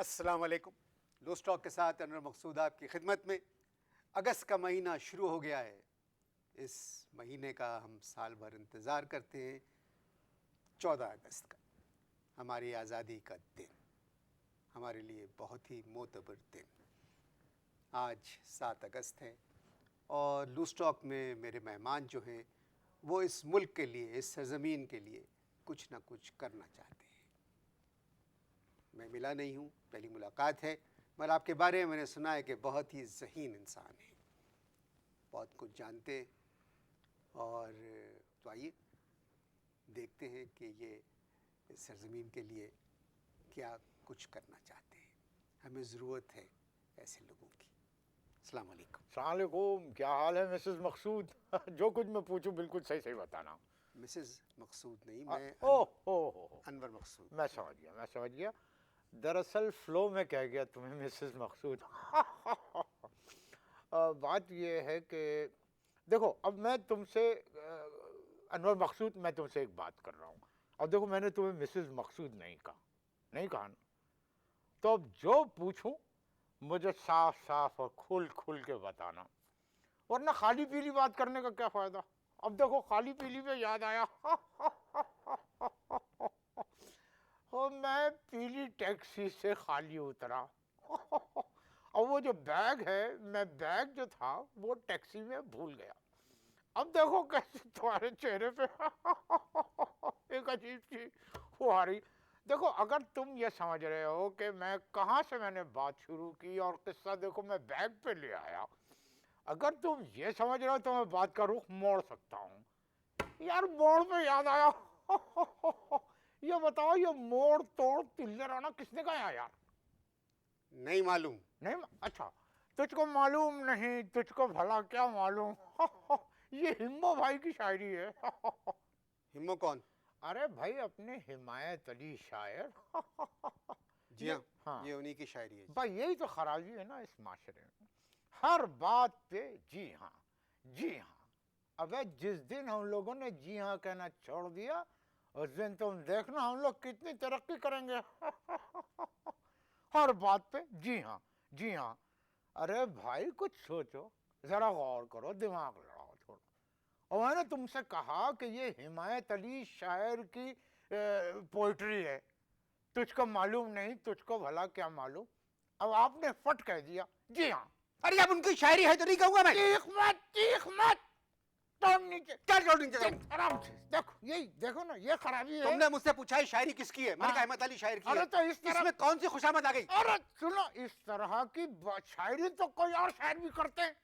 अस्सलाम वालेकुम। लो स्टॉक के साथ अनवर मकसूद आपकी खिदमत में। अगस्त का महीना शुरू हो गया है। इस महीने का हम साल भर इंतज़ार करते हैं। 14 अगस्त का हमारी आज़ादी का दिन, हमारे लिए बहुत ही मोतबर दिन। आज 7 अगस्त है और लू स्टॉक में मेरे मेहमान जो हैं वो इस मुल्क के लिए, इस सरज़मीन के लिए कुछ ना कुछ करना चाहते हैं। मैं मिला नहीं हूँ, पहली मुलाकात है, मगर आपके बारे में मैंने सुना है कि बहुत ही ज़हीन इंसान है, बहुत कुछ जानते हैं। और तो आइए देखते हैं कि ये इस सरज़मीन के लिए क्या कुछ करना चाहते हैं। हमें ज़रूरत है ऐसे लोगों की। अस्सलाम वालेकुम। अस्सलाम वालेकुम, क्या हाल है मिसेस मकसूद? जो कुछ मैं पूछूं बिल्कुल सही सही बताना। मिसेस मकसूद नहीं, मैं ओह अनवर मकसूद। मैं समझ गया। दरअसल फ्लो में कह गया तुम्हें मिसेस मकसूद। बात ये है कि देखो, अब मैं तुमसे अनवर मकसूद, मैं तुमसे एक बात कर रहा हूँ। अब देखो, मैंने तुम्हें मिसेस मकसूद नहीं कहा ना। तो अब जो पूछूं मुझे साफ साफ और खुल खुल के बताना, वरना खाली पीली बात करने का क्या फायदा। अब देखो, खाली पीली पे याद आया। हो, मैं पीली टैक्सी से खाली उतरा। और वो जो बैग है, मैं बैग जो था वो टैक्सी में भूल गया। अब देखो कैसे तुम्हारे चेहरे पे एक अजीब सी वो आ रही। देखो, अगर तुम ये समझ रहे हो कि मैं कहाँ से मैंने बात शुरू की और किस्सा देखो मैं बैग पे ले आया, अगर तुम ये समझ रहे हो तो मैं बात का रुख मोड़ सकता हूँ। यार, मोड़ पे याद आया। ये बताओ, ये मोड़ तोड़ तिल्ले राना किसने कहा यार? नहीं मालूम। नहीं, अच्छा, तुझको मालूम नहीं, तुझको भला क्या मालूम। ये हिम्मो भाई की शायरी है। हिम्मो कौन? अरे भाई, अपने हिमायत अली शायर। जी ये, हाँ, हाँ ये उन्हीं की शायरी है। भाई, यही तो खराबी है ना इस माशरे में। हर बात पे जी हाँ, जी हाँ। अबे, जिस दिन हम लोगों ने जी हाँ कहना छोड़ दिया, उस दिन तुम देखना हम लोग कितनी तरक्की करेंगे। हर बात पे जी हाँ, जी हाँ। अरे भाई, कुछ सोचो, जरा गौर करो, दिमाग लड़ाओ थोड़ा। और मैंने तुमसे कहा कि ये हिमायत अली शायर की पोइट्री है, तुझको मालूम नहीं, तुझको भला क्या मालूम। अब आपने फट कह दिया जी हाँ। अरे अब उनकी शायरी है तो नहीं कहूंगा मैं। चीख मत, तोड़ नीचे। क्या जोड़ नीचे करूं? आराम से देखो, यही देखो ना, ये खराबी है। तुमने मुझसे पूछा है शायरी किसकी है, मैंने कहा हाँ। अहमद अली शायर की अरे है। तो इस तरह, इसमें कौन सी खुशामद आ गई? अरे सुनो, इस तरह की शायरी तो कोई और शायर भी करते हैं।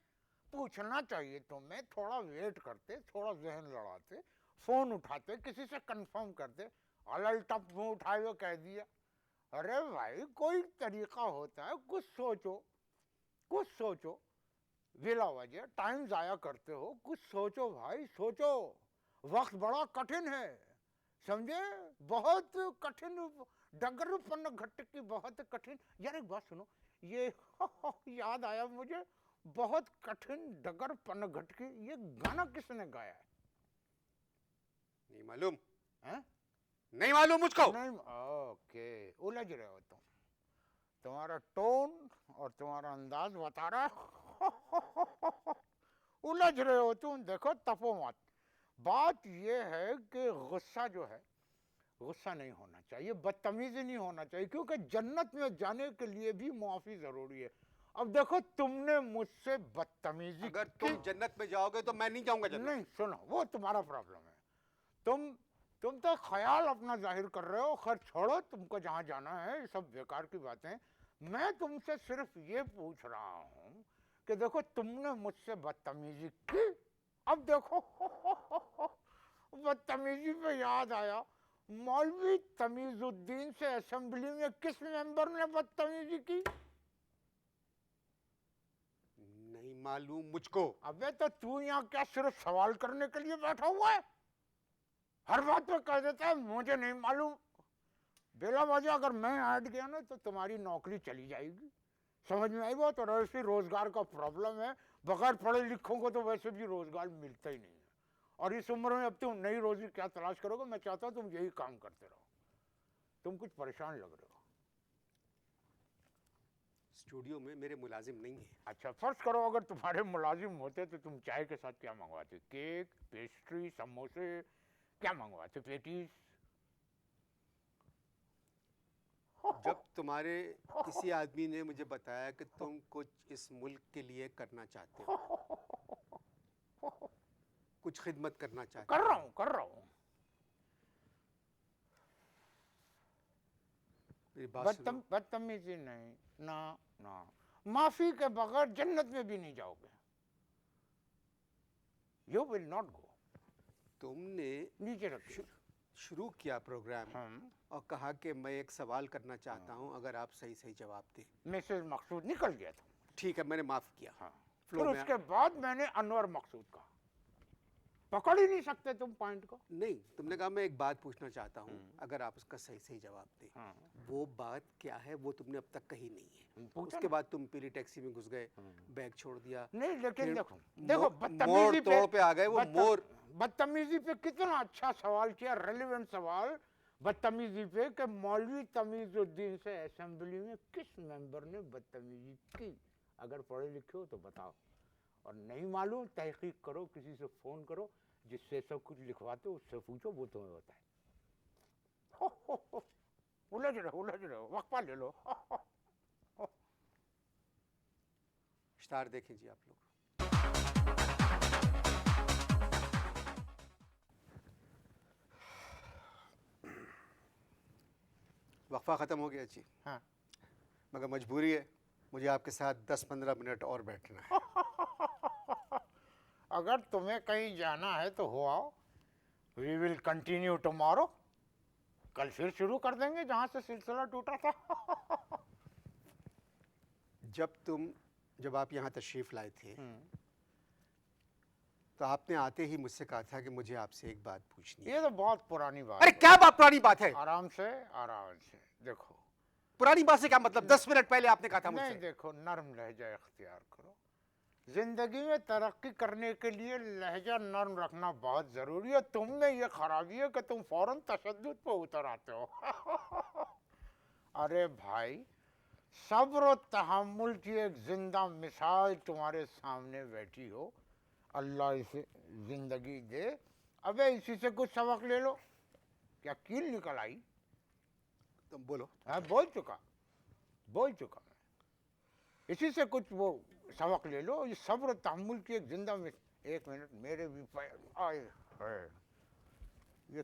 पूछना चाहिए तुम्हें, थोड़ा वेट करते, थोड़ा जहन लड़ाते, फोन उठाते, किसी से कंफर्म करते। अलल टप मुंह उठाए हुए कह दिया। अरे भाई, कोई तरीका होता है, कुछ सोचो, कुछ सोचो। बिला वजह टाइम जाया करते हो, कुछ सोचो भाई, सोचो। वक्त बड़ा कठिन है, समझे, बहुत कठिन। डगर पन घट की बहुत कठिन। यार एक बात सुनो, ये याद आया मुझे, बहुत कठिन डगर पन घट की, ये गाना किसने गाया है? नहीं मालूम। हैं? नहीं मालूम मुझको। नहीं, ओके, उलझ रहे हो तुम। तुम्हारा टोन और तुम्हारा अंदाज बता रहा है। उलझ रहे हो तुम, देखो तपो मत। बात यह है कि गुस्सा जो है, गुस्सा नहीं होना चाहिए, बदतमीजी नहीं होना चाहिए, क्योंकि जन्नत में जाने के लिए भी मुआफी जरूरी है। अब देखो, तुमने मुझसे बदतमीजी अगर की। तुम जन्नत में जाओगे तो मैं नहीं जाऊंगा जन्नत। नहीं, सुनो, वो तुम्हारा प्रॉब्लम है। तुम तो ख्याल अपना जाहिर कर रहे हो। खैर छोड़ो, तुमको जहां जाना है, ये सब बेकार की बातें। मैं तुमसे सिर्फ ये पूछ रहा हूं कि देखो, तुमने मुझसे बदतमीजी की। अब देखो, बदतमीजी पे याद आया, मौलवी तमीजुद्दीन से असेंबली में किस मेंबर ने बदतमीजी की? नहीं मालूम मुझको। अबे, तो तू यहाँ क्या सिर्फ सवाल करने के लिए बैठा हुआ है? हर बात पे कह देता है मुझे नहीं मालूम। बेला वजह अगर मैं हट गया ना तो तुम्हारी नौकरी चली जाएगी। समझ में आई बात? और ऐसी रोजगार का प्रॉब्लम है, बगैर पढ़े लिखों को तो वैसे भी रोजगार मिलता ही नहीं है। और इस उम्र में अब तुम नई रोजी क्या तलाश करोगे? मैं चाहता हूं तुम यही काम करते रहो। तुम कुछ परेशान लग रहे हो। स्टूडियो में मेरे मुलाजिम नहीं है। अच्छा, फर्ज करो अगर तुम्हारे मुलाजिम होते तो तुम चाय के साथ क्या मंगवाते? केक, पेस्ट्री, समोसे, क्या मंगवाते? पेटीज? जब तुम्हारे किसी आदमी ने मुझे बताया कि तुम कुछ इस मुल्क के लिए करना चाहते हो, कुछ खिदमत करना चाहते कर हो, रहा हूँ, कर रहा हूँ। मेरी बात सुनो। बदतमीजी नहीं, ना ना, माफी के बगैर जन्नत में भी नहीं जाओगे। You will not go. तुमने नीचे रखिए। शुरू किया प्रोग्राम हम और कहा कि मैं एक सवाल करना चाहता हूं, अगर आप सही सही जवाब दें। मिसेज मकसूद निकल गया था। ठीक है, मैंने माफ किया। हाँ, फ्लो फिर में उसके बाद मैंने अनवर मकसूद कहा। पकड़ ही नहीं सकते तुम पॉइंट को। नहीं, तुमने कहा मैं एक बात पूछना चाहता हूं, अगर आप उसका सही सही जवाब दें। हाँ, वो बात क्या है वो तुमने अब तक कही नहीं है। पूछा उसके ना। बाद तुम पीली टैक्सी में घुस गए, बैग छोड़ दिया, नहीं, लेकिन फिर देखो देखो, मोड़ तोड़ पे आ गए। वो मोर बदतमीजी पे कितना अच्छा सवाल किया, रेलिवेंट सवाल। बदतमीजी पे कि मौलवी तमीजुद्दीन से असेंबली में किस मेंबर ने बदतमीजी की? अगर पढ़े लिखे हो तो बताओ, और नहीं मालूम तहकीक करो, किसी से फोन करो, जिससे सब कुछ लिखवाते हो उससे पूछो, वो तुम्हें बताए। उलझ रहे हो, वक्फा ले लो। इश्तार देखें जी आप लोग। वक्फा ख़त्म हो गया जी। हाँ। मगर मजबूरी है, मुझे आपके साथ 10-15 मिनट और बैठना है। अगर तुम्हें कहीं जाना है तो हो आओ। We will continue tomorrow. कल फिर शुरू कर देंगे जहां से सिलसिला टूटा था। जब आप यहाँ तशरीफ़ लाए थे तो आपने आते ही मुझसे कहा था कि मुझे आपसे एक बात पूछनी है। ये तो बहुत पुरानी बात अरे है। क्या बात पुरानी बात है? आराम से, आराम से देखो। पुरानी बात से क्या मतलब? 10 मिनट पहले आपने कहा था नहीं, मुझसे। देखो, नर्म लहजा इख्तियार करो। जिंदगी में तरक्की करने के लिए लहजा नर्म रखना बहुत जरूरी है। तुम में ये खराबी है कि तुम फौरन तशद्दुद पे उतर आते हो। अरे भाई, सब्र और तहम्मुल की एक जिंदा मिसाल तुम्हारे सामने बैठी हो। अल्लाह इसे जिंदगी दे। अबे इसी से कुछ सबक ले लो। क्या कील निकल आई? तुम बोलो। हाँ, बोल चुका मैं। इसी से कुछ वो सबक ले लो। ये सब्र तहम्मुल की एक जिंदा में। एक मिनट, मेरे भी पैर आए है, ये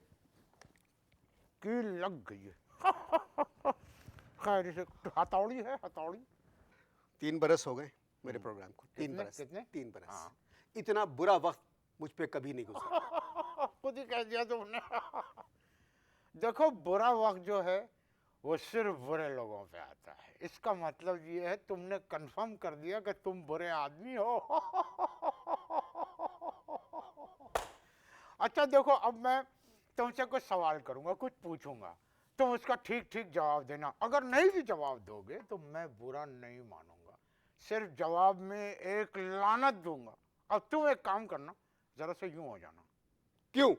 कील लग गई है। खैर, इसे हथौड़ी है, हथौड़ी। 3 बरस हो गए मेरे प्रोग्राम को। 3 कितने? बरस। कितने? 3 बरस। हाँ। इतना बुरा वक्त मुझ पे कभी नहीं गुजरा। खुद ही कह दिया तुमने। देखो, बुरा वक्त जो है वो सिर्फ बुरे लोगों पे आता है। इसका मतलब ये है तुमने कंफर्म कर दिया कि तुम बुरे आदमी हो। अच्छा देखो, अब मैं तुमसे कुछ सवाल करूंगा, कुछ पूछूंगा, तुम उसका ठीक ठीक जवाब देना। अगर नहीं भी जवाब दोगे तो मैं बुरा नहीं मानूंगा, सिर्फ जवाब में एक लानत दूंगा। अब तुम एक काम करना, जरा से यूं हो जाना। क्यों?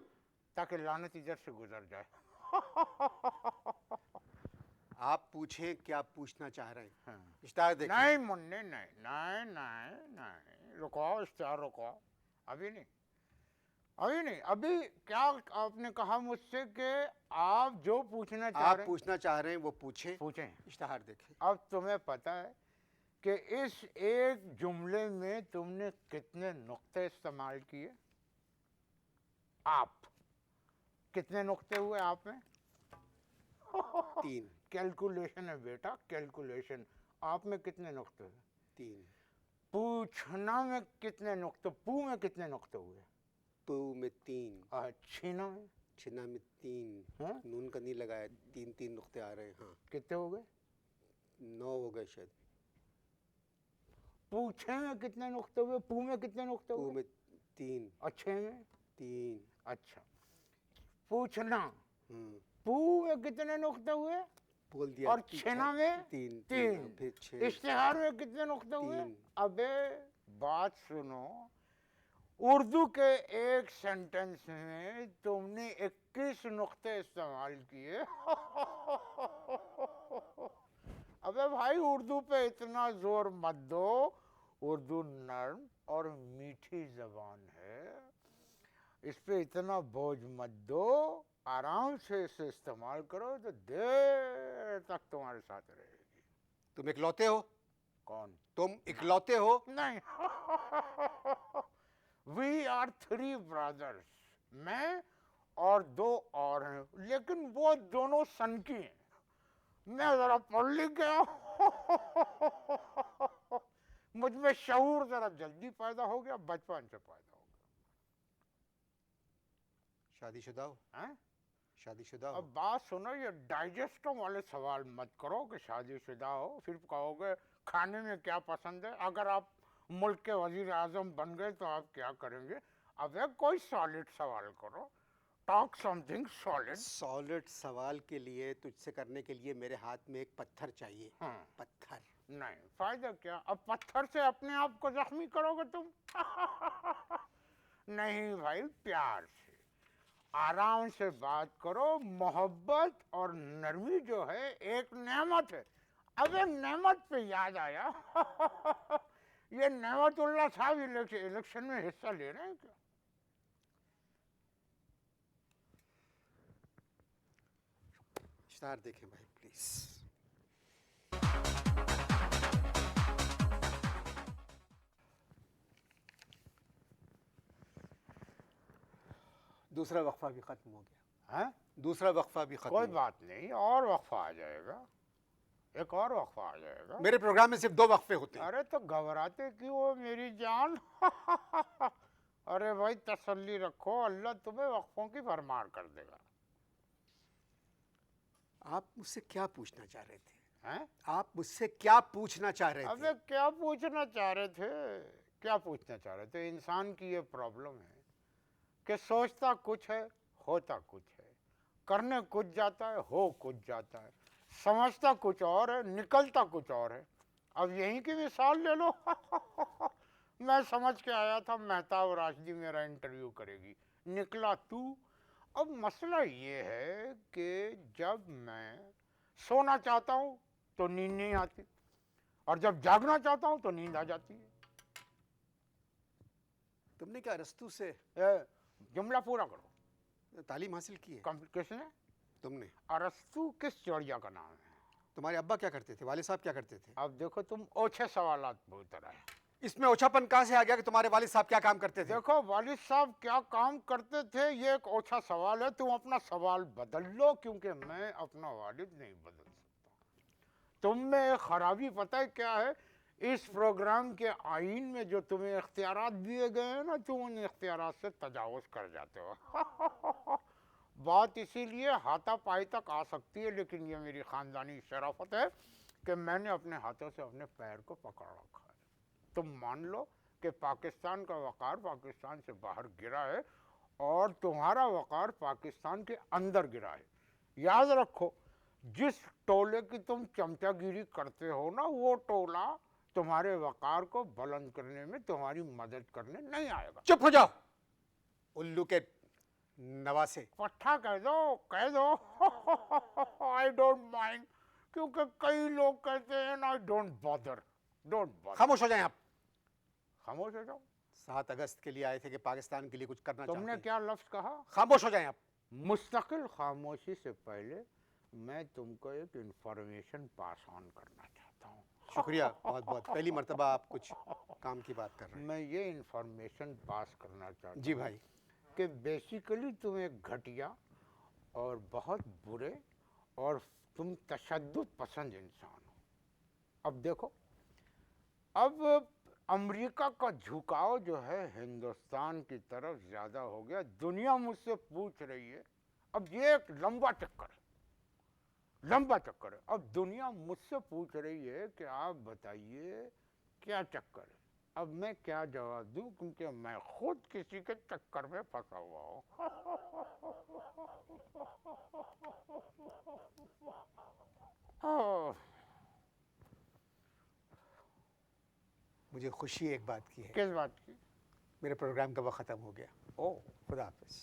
ताकि लानत इधर से गुजर जाए। आप पूछें क्या पूछना चाह रहे हैं। हाँ। इश्तार देखें। नहीं मुन्ने, नहीं नहीं नहीं नहीं, रुको, इश्तिहार रुको। अभी नहीं, अभी नहीं। अभी क्या आपने कहा मुझसे कि आप जो पूछना चाह आप रहे हैं पूछना चाह रहे हैं वो पूछें। पूछें। इश्तार देखें। अब तुम्हें पता है कि इस एक जुमले में तुमने कितने नुक्ते इस्तेमाल किए? आप कितने नुक्ते हुए आप में? 3। कैलकुलेशन है बेटा, कैलकुलेशन। आप में कितने नुक्ते हुए? 3। पूछना में कितने नुक्ते? पू में कितने नुक्ते हुए? पू में 3। और छीना में? छिना में 3। हाँ? नून का नहीं लगाया, 3 नुक्ते आ रहे हैं। हाँ, कितने हो गए? 9 हो गए शायद। पूछे में कितने नुक्ते हुए? पू में कितने नुक्ते पू हुए? में 3। और छे में? 3। अच्छा, पूछना हम्म, पू में कितने नुक्ते हुए? बोल दिया। और छेना में? 3। तीन। फिर 6। इश्तिहार में कितने नुक्ते हुए? 3। अबे बात सुनो, उर्दू के एक सेंटेंस में तुमने 21 नुक्ते इस्तेमाल किए। अब अबे भाई उर्दू पे इतना जोर मत दो, उर्दू नर्म और मीठी जबान है, इस पे इतना बोझ मत दो, आराम से इसे इस्तेमाल करो तो देर तक तुम्हारे साथ रहेगी। तुम इकलौते हो? कौन? तुम इकलौते हो? नहीं। वी आर 3 ब्रदर्स, मैं और 2 और हैं, लेकिन वो दोनों सन की हैं। मैं जरा पढ़ लिख गया, मुझ में शऊर जरा जल्दी पैदा हो गया, बचपन से पैदा हो शादीशुदा हो? गया। हैं? शादीशुदा हो? अब बात सुनो, ये डाइजेस्टों वाले सवाल मत करो कि शादीशुदा हो, फिर कहोगे खाने में क्या पसंद है, अगर आप मुल्क के वजीर आजम बन गए तो आप क्या करेंगे। अब कोई सॉलिड सवाल करो, टॉक समथिंग सॉलिड। सॉलिड सवाल के लिए, तुझसे करने के लिए मेरे हाथ में एक पत्थर चाहिए। पत्थर। नहीं, फायदा क्या, अब पत्थर से अपने आप को जख्मी करोगे तुम। नहीं भाई, प्यार से आराम से बात करो, मोहब्बत और नरमी जो है एक नेमत है। अबे नेमत पे याद आया, ये नेमतुल्लाह साहब इलेक्शन में हिस्सा ले रहे हैं क्या? इश्तार देखें भाई प्लीज। दूसरा वक्फा भी खत्म हो गया। हैं? दूसरा वक्फा भी खत्म कोई हो गया। बात नहीं, और वक्फा आ जाएगा, एक और वक्फा आ जाएगा। मेरे प्रोग्राम में सिर्फ 2 वक्फे होते हैं। अरे तो घबराते क्यों हो मेरी जान। अरे भाई तसल्ली रखो, अल्लाह तुम्हें वक्फों की भरमार कर देगा। आप मुझसे क्या पूछना चाह रहे थे? हैं? आप मुझसे क्या पूछना चाह रहे अबे थे? क्या पूछना चाह रहे थे, क्या पूछना चाह रहे थे? इंसान की ये प्रॉब्लम है कि सोचता कुछ है, होता कुछ है, करने कुछ जाता है, हो कुछ जाता है, समझता कुछ और है, निकलता कुछ और है। अब यहीं की मिसाल ले लो। मैं समझ के आया था मेहताब राशिदी मेरा इंटरव्यू करेगी, निकला तू। अब मसला ये है कि जब मैं सोना चाहता हूँ तो नींद नहीं आती, और जब जागना चाहता हूँ तो नींद आ जाती है। तुमने क्या अरस्तू से जुमला पूरा करो। तालीम हासिल की है? किसने? तुमने। अरस्तू किस चिड़िया का नाम है? तुम्हारे अब्बा क्या करते थे? वाले साहब क्या करते थे? अब देखो, तुम ओछे सवालात पूछ रहे हैं। इसमें ओछापन कहाँ से आ गया कि तुम्हारे वालिद साहब क्या काम करते थे? देखो, वालिद साहब क्या काम करते थे ये एक ओछा सवाल है, तुम अपना सवाल बदल लो, क्योंकि मैं अपना वालिद नहीं बदल सकता। तुम में एक खराबी पता है क्या है? इस प्रोग्राम के आईन में जो तुम्हें इख्तियारात दिए गए हैं ना, तुम उन इख्तियारात से तजावुज कर जाते हो। बात इसीलिए हाथापाई तक आ सकती है, लेकिन ये मेरी खानदानी शराफत है कि मैंने अपने हाथों से अपने पैर को पकड़ रखा है। तुम मान लो कि पाकिस्तान का वक़ार पाकिस्तान से बाहर गिरा है और तुम्हारा वक़ार पाकिस्तान के अंदर गिरा है। याद रखो, जिस टोले की तुम चमचागिरी करते हो ना, वो टोला तुम्हारे वक़ार को बुलंद करने में तुम्हारी मदद करने नहीं आएगा। चुप हो जाओ उल्लू के नवासे। पट्टा कह दो, कह दो। आई डोंट माइंड, क्योंकि कई लोग कहते हैं ना, डोंट बॉदर, डोंट बॉदर। खामोश हो जाएं आप। खामोश हो जाओ। 7 अगस्त के लिए आए थे कि पाकिस्तान के लिए कुछ करना चाहते तुमने हैं। क्या लफ्ज कहा? खामोश हो जाएं आप। मुस्तकिल खामोशी से पहले मैं तुमको एक इंफॉर्मेशन पास ऑन करना चाहता हूँ। शुक्रिया बहुत बहुत। पहली मर्तबा आप कुछ काम की बात कर रहे हैं। मैं ये इंफॉर्मेशन पास करना चाहता हूँ जी भाई। कि बेसिकली तुम एक घटिया और बहुत बुरे और तुम तशद्दुद पसंद इंसान हो। अब देखो, अब अमेरिका का झुकाव जो है हिंदुस्तान की तरफ ज़्यादा हो गया। दुनिया मुझसे पूछ रही है, अब ये एक लंबा चक्कर है, लंबा चक्कर है। अब दुनिया मुझसे पूछ रही है कि आप बताइए क्या चक्कर है। अब मैं क्या जवाब दूं, क्योंकि मैं खुद किसी के चक्कर में फंसा हुआ हूँ। मुझे खुशी एक बात की है। किस बात की? मेरे प्रोग्राम का वक्त ख़त्म हो गया। ओह, खुदा हाफिज़।